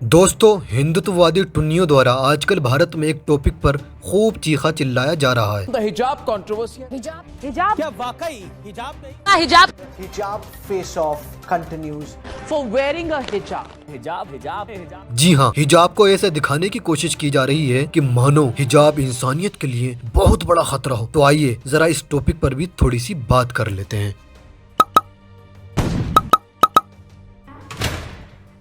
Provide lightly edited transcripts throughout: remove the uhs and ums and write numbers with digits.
दोस्तों, हिंदुत्ववादी टुन्नियों द्वारा आजकल भारत में एक टॉपिक पर खूब चीखा चिल्लाया जा रहा है। The hijab controversy. हिजाब क्या वाकई हिजाब नहीं? हिजाब hijab face off continues. for wearing a hijab. हिजाब जी हाँ, हिजाब को ऐसे दिखाने की कोशिश की जा रही है कि मानो हिजाब इंसानियत के लिए बहुत बड़ा खतरा हो। तो आइए जरा इस टॉपिक पर भी थोड़ी सी बात कर लेते हैं।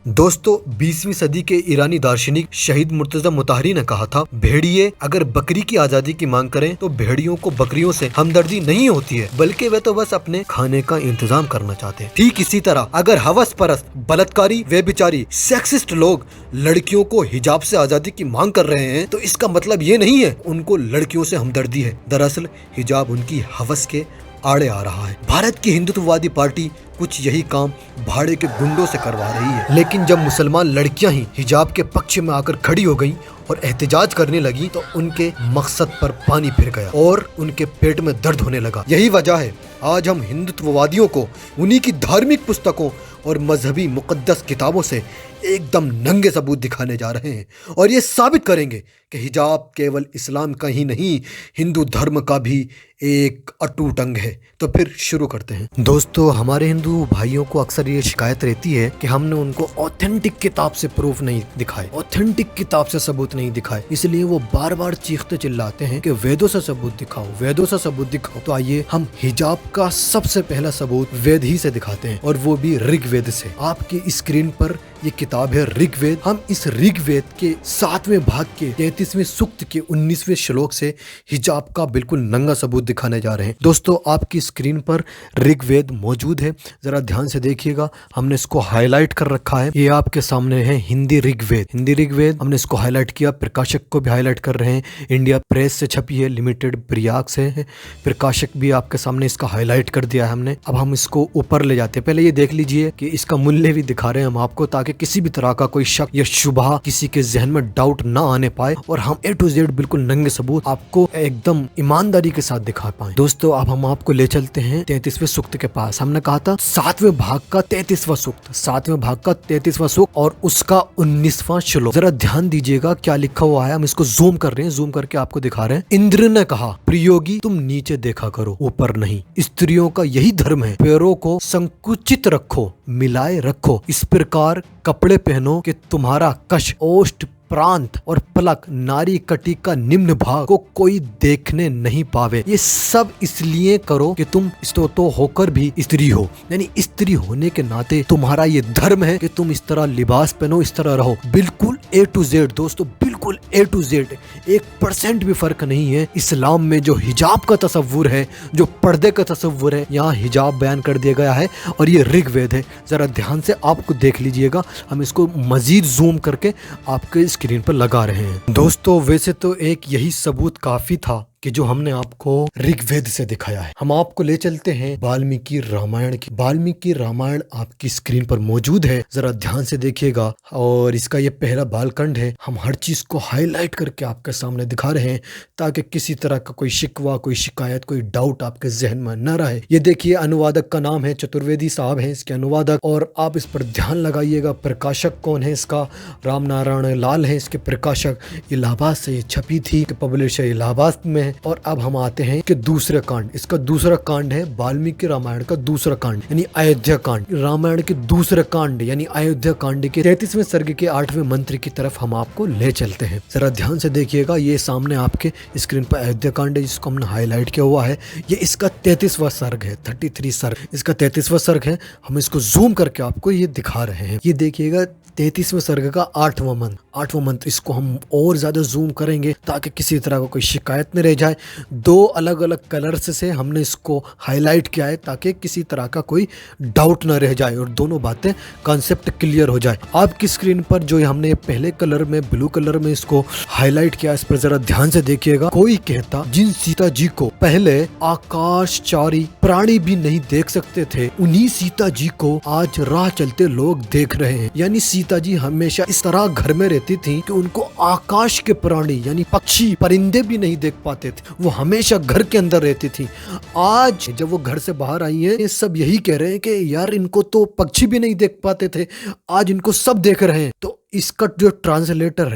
दोस्तों, 20वीं सदी के ईरानी दार्शनिक शहीद मुर्तजा मुताहरी ने कहा था, भेड़िए अगर बकरी की आजादी की मांग करें तो भेड़ियों को बकरियों से हमदर्दी नहीं होती है, बल्कि वे तो बस अपने खाने का इंतजाम करना चाहते हैं। ठीक इसी तरह अगर हवस परस्त, बलात्कारी, बेचारी, सेक्सिस्ट लोग लड़कियों को हिजाब से आजादी की मांग कर रहे हैं तो इसका मतलब ये नहीं है उनको लड़कियों से हमदर्दी है। दरअसल हिजाब उनकी हवस के आड़े आ रहा है। भारत की हिंदुत्ववादी पार्टी कुछ यही काम भाड़े के गुंडों से करवा रही है। लेकिन जब मुसलमान लड़कियां ही हिजाब के पक्ष में आकर खड़ी हो गईं और एहतजाज करने लगी तो उनके मकसद पर पानी फिर गया और उनके पेट में दर्द होने लगा। यही वजह है आज हम हिंदुत्ववादियों को उन्हीं की धार्मिक पुस्तकों और मजहबी मुकद्दस किताबों से एकदम नंगे सबूत दिखाने जा रहे हैं और ये साबित करेंगे कि हिजाब केवल इस्लाम का ही नहीं, हिंदू धर्म का भी एक अटूट अंग है। तो फिर शुरू करते हैं। दोस्तों, हमारे हिंदू भाइयों को अक्सर ये शिकायत रहती है कि हमने उनको ऑथेंटिक किताब से प्रूफ नहीं दिखाए, ऑथेंटिक किताब से सबूत नहीं दिखाए, इसलिए वो बार बार चीखते चिल्लाते हैं कि वेदों से सबूत दिखाओ, वेदों से सबूत दिखाओ। तो आइए हम हिजाब का सबसे पहला सबूत वेद ही से दिखाते हैं और वो भी ऋग्वेद से। आपकी स्क्रीन पर ये किताब है ऋग्वेद। हम इस ऋग्वेद के 7वें भाग के 33वें सूक्त के 19वें श्लोक से हिजाब का बिल्कुल नंगा सबूत दिखाने जा रहे हैं। दोस्तों, आपकी स्क्रीन पर ऋग्वेद मौजूद है, जरा ध्यान से देखिएगा। हमने इसको हाईलाइट कर रखा है। ये आपके सामने है हिंदी ऋग्वेद। हिंदी ऋग्वेद हमने इसको हाईलाइट किया, प्रकाशक को भी हाईलाइट कर रहे हैं। इंडिया प्रेस से छपी है, लिमिटेड प्रयाग से है। प्रकाशक भी आपके सामने इसका हाईलाइट कर दिया है हमने। अब हम इसको ऊपर ले जाते हैं। पहले ये देख लीजिए कि इसका मूल्य भी दिखा रहे हैं हम आपको, ताकि किसी भी तरह का कोई शक या शुबहा किसी के जहन में डाउट ना आने पाए और हम A to Z बिल्कुल नंगे सबूत आपको एकदम ईमानदारी के साथ दिखा पाए। दोस्तों, अब हम आपको ले चलते हैं 33वें सूक्त के पास। हमने कहा था 7वें भाग का 33वां सूक्त, 7वें भाग का 33वां सूक्त और उसका 19वां श्लोक। जरा ध्यान दीजिएगा क्या लिखा हुआ है। हम इसको जूम कर रहे हैं, जूम करके आपको दिखा रहे हैं। इंद्र ने कहा, प्रियोगी तुम नीचे देखा करो, ऊपर नहीं। स्त्रियों का यही धर्म है, पैरों को संकुचित रखो, मिलाए रखो, इस प्रकार कपड़े पहनो कि तुम्हारा कश, ओष्ठ, प्रांत और पलक, नारी कटी का निम्न भाग को कोई देखने नहीं पावे। ये सब इसलिए करो कि तुम तो होकर भी स्त्री हो, यानी स्त्री होने के नाते तुम्हारा ये धर्म है कि तुम इस तरह लिबास पहनो, इस तरह रहो। बिल्कुल A to Z दोस्तों, बिल्कुल A to Z, 1% भी फर्क नहीं है। इस्लाम में जो हिजाब का तस्वुर है, जो पर्दे का तस्वुर है, यहाँ हिजाब बयान कर दिया गया है और ये ऋग्वेद है। जरा ध्यान से आपको देख लीजिएगा। हम इसको मजीद जूम करके आपके स्क्रीन पर लगा रहे हैं। दोस्तों, वैसे तो एक यही सबूत काफी था कि जो हमने आपको ऋग्वेद से दिखाया है। हम आपको ले चलते हैं वाल्मीकि रामायण की। वाल्मीकि रामायण आपकी स्क्रीन पर मौजूद है, जरा ध्यान से देखिएगा। और इसका ये पहला बालखंड है। हम हर चीज को हाईलाइट करके आपके सामने दिखा रहे हैं ताकि किसी तरह का कोई शिकवा, कोई शिकायत, कोई डाउट आपके जहन में न रहे। ये देखिए, अनुवादक का नाम है चतुर्वेदी साहब है इसके अनुवादक, और आप इस पर ध्यान लगाइएगा। प्रकाशक कौन है इसका? राम नारायण लाल है इसके प्रकाशक। इलाहाबाद से ये छपी थी, पब्लिशर इलाहाबाद में। और अब हम आते हैं कि दूसरे कांड। इसका दूसरा कांड है वाल्मीकि रामायण का दूसरा कांड, यानी अयोध्या कांड। रामायण के दूसरे कांड यानी अयोध्या कांड के 33वें सर्ग के 8वें मंत्र की तरफ हम आपको ले चलते हैं। जरा ध्यान से देखिएगा। ये सामने आपके स्क्रीन पर अयोध्या कांड है जिसको हमने हाईलाइट किया हुआ है। ये इसका 33वां सर्ग है, 33 सर्ग इसका 33वां सर्ग है। हम इसको जूम करके आपको ये दिखा रहे हैं। ये देखिएगा 33वें सर्ग का 8वां मंत्र। इसको हम और ज्यादा जूम करेंगे ताकि किसी तरह का कोई शिकायत न रह जाए। 2 अलग अलग कलर्स से हमने इसको हाईलाइट किया है ताकि किसी तरह का कोई डाउट न रह जाए और दोनों बातें कॉन्सेप्ट क्लियर हो जाए। आपकी स्क्रीन पर जो हमने पहले कलर में, ब्लू कलर में इसको हाईलाइट किया, इस पर जरा ध्यान से देखिएगा। कोई कहता जिन सीता जी को पहले आकाशचारी प्राणी भी नहीं देख सकते थे, उन्हीं सीता जी को आज राह चलते लोग देख रहे हैं। यानी सीता जी हमेशा इस तरह घर में रहती थी कि उनको आकाश के प्राणी यानी पक्षी, परिंदे भी नहीं देख पाते थे। वो हमेशा घर के अंदर रहती थी। आज जब वो घर से बाहर आई है, ये सब यही कह रहे हैं कि यार इनको तो पक्षी भी नहीं देख पाते थे, आज इनको सब देख रहे हैं। तो इसका जो ट्रांसलेटर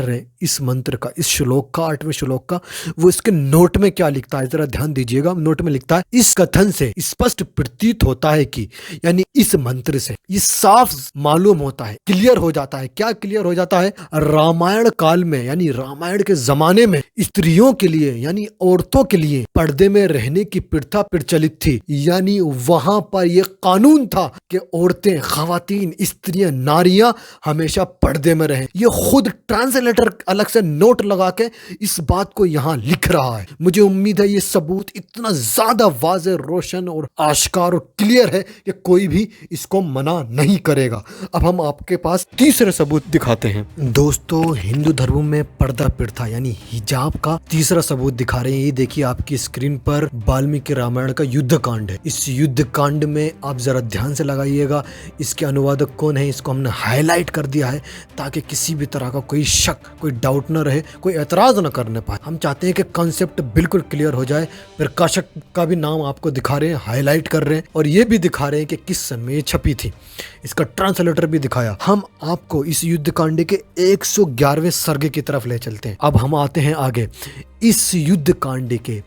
है इस मंत्र का, इस श्लोक का, 8वें श्लोक का, वो इसके नोट में क्या लिखता है जरा ध्यान दीजिएगा। नोट में लिखता है, इस कथन से स्पष्ट प्रतीत होता है कि, यानी इस मंत्र से ये साफ मालूम होता है, क्लियर हो जाता है। क्या क्लियर हो जाता है? रामायण काल में, यानी रामायण के जमाने में स्त्रियों के लिए, यानी औरतों के लिए पर्दे में रहने की प्रथा प्रचलित थी। यानी वहां पर यह कानून था कि औरतें, खवातीन, स्त्रियां, नारियां हमेशा पर्दे में रहें। ये खुद ट्रांसलेटर अलग से नोट लगा के इस बात को यहां लिख रहा है। मुझे उम्मीद है ये सबूत इतना ज्यादा वाज़ेह, रोशन और आश्कार और क्लियर है कि कोई भी इसको मना नहीं करेगा। अब हम आपके पास तीसरे सबूत दिखाते हैं। दोस्तों, हिंदू धर्म में पर्दा प्रथा यानी हिजाब का तीसरा सबूत दिखा रहे हैं। ये देखिए आपकी स्क्रीन पर वाल्मीकि रामायण का युद्ध कांड है। इस युद्ध कांड में आप जरा ध्यान से लगाइएगा, इसके अनुवादक कौन है इसको हमने हाईलाइट कर दिया है ताकि किसी भी तरह का कोई शक, कोई डाउट न रहे, कोई एतराज न करने पाए। हम चाहते हैं कि कॉन्सेप्ट बिल्कुल क्लियर हो जाए। प्रकाशक का भी नाम आपको दिखा रहे हैं, हाईलाइट कर रहे हैं, और ये भी दिखा रहे हैं कि किस समय ये छपी थी। इसका ट्रांसलेटर भी दिखाया। हम आपको इस युद्ध कांड के 111वें सर्ग की तरफ ले चलते हैं। अब हम आते हैं आगे। इस युद्ध कांड के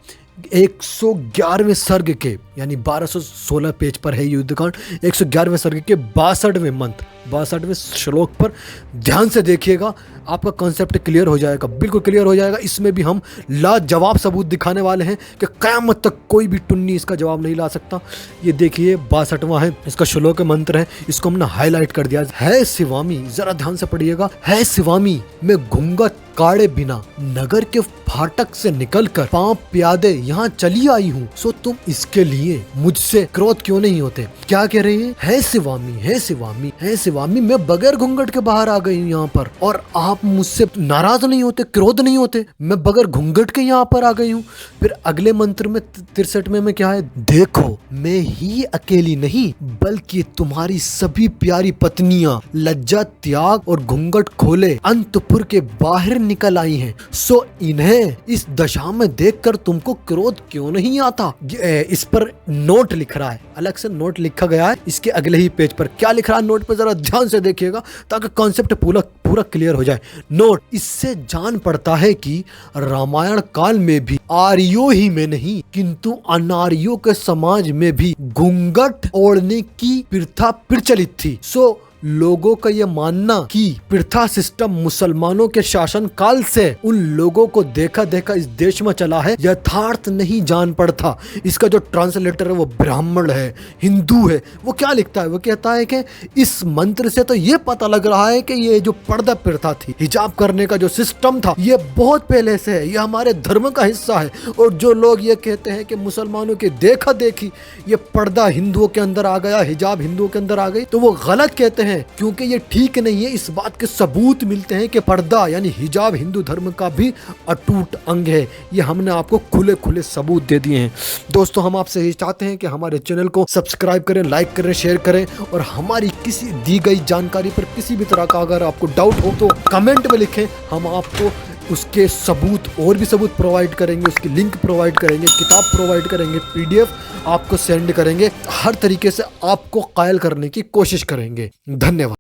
111वें सर्ग के, यानी 1216 पेज पर है युद्ध कांड, 111वें सर्ग के 62वें मंत्र, 62वें श्लोक पर ध्यान से देखिएगा, आपका कॉन्सेप्ट क्लियर हो जाएगा, बिल्कुल क्लियर हो जाएगा। इसमें भी हम लाजवाब सबूत दिखाने वाले हैं कि क़यामत तक कोई भी टुन्नी इसका जवाब नहीं ला सकता। ये देखिए 62वां है, इसका श्लोक मंत्र है, इसको हमने हाईलाइट कर दिया है। शिवामी, जरा ध्यान से पढ़िएगा। है शिवामी, मैं घूंघट काढ़े बिना नगर के फाटक से निकलकर पांव प्यादे यहाँ चली आई हूँ, सो तुम इसके लिए मुझसे क्रोध क्यों नहीं होते? क्या कह रही है शिवामी, है शिवामी, है शिवामी, मैं बगैर घूंघट के बाहर आ गई हूँ यहाँ पर, और आप मुझसे नाराज नहीं होते, क्रोध नहीं होते? मैं बगैर घूंघट के यहाँ पर आ गई हूँ। फिर अगले मंत्र में 63वें में क्या है? देखो मैं ही अकेली नहीं बल्कि तुम्हारी सभी प्यारी पत्नियां लज्जा त्याग और घूंघट खोले अंतपुर के बाहर निकल आई हैं, सो इन्हें इस दशा में देखकर तुमको क्रोध क्यों नहीं आता? इस पर नोट लिख रहा है, अलग से नोट लिखा गया है इसके अगले ही पेज पर। क्या लिख रहा है नोट पर जरा ध्यान से देखिएगा ताकि कॉन्सेप्ट पूरा क्लियर हो जाए। नोट, इससे जान पड़ता है कि रामायण काल में भी आर्यों ही में नहीं किंतु अनार्यों के समाज में भी घूंघट ओढ़ने की प्रथा प्रचलित थी। सो लोगों का यह मानना कि प्रथा सिस्टम मुसलमानों के शासन काल से उन लोगों को देखा देखा इस देश में चला है, यथार्थ नहीं जान पड़ता। इसका जो ट्रांसलेटर है वो ब्राह्मण है, हिंदू है। वो क्या लिखता है? वो कहता है कि इस मंत्र से तो ये पता लग रहा है कि ये जो पर्दा प्रथा थी, हिजाब करने का जो सिस्टम था, ये बहुत पहले से है, ये हमारे धर्म का हिस्सा है। और जो लोग ये कहते हैं कि मुसलमानों की देखा देखी ये पर्दा हिंदुओं के अंदर आ गया, हिजाब हिंदुओं के अंदर आ गई, तो वो गलत कहते हैं, क्योंकि ये ठीक नहीं है। इस बात के सबूत मिलते हैं कि पर्दा यानी हिजाब हिंदू धर्म का भी अटूट अंग है। ये हमने आपको खुले खुले सबूत दे दिए हैं। दोस्तों, हम आपसे ये चाहते हैं कि हमारे चैनल को सब्सक्राइब करें, लाइक करें, शेयर करें, और हमारी किसी दी गई जानकारी पर किसी भी तरह का अगर आपको डाउट हो तो कमेंट में लिखें। हम आपको उसके सबूत और भी सबूत प्रोवाइड करेंगे, उसकी लिंक प्रोवाइड करेंगे, किताब प्रोवाइड करेंगे, PDF आपको सेंड करेंगे। हर तरीके से आपको कायल करने की कोशिश करेंगे। धन्यवाद।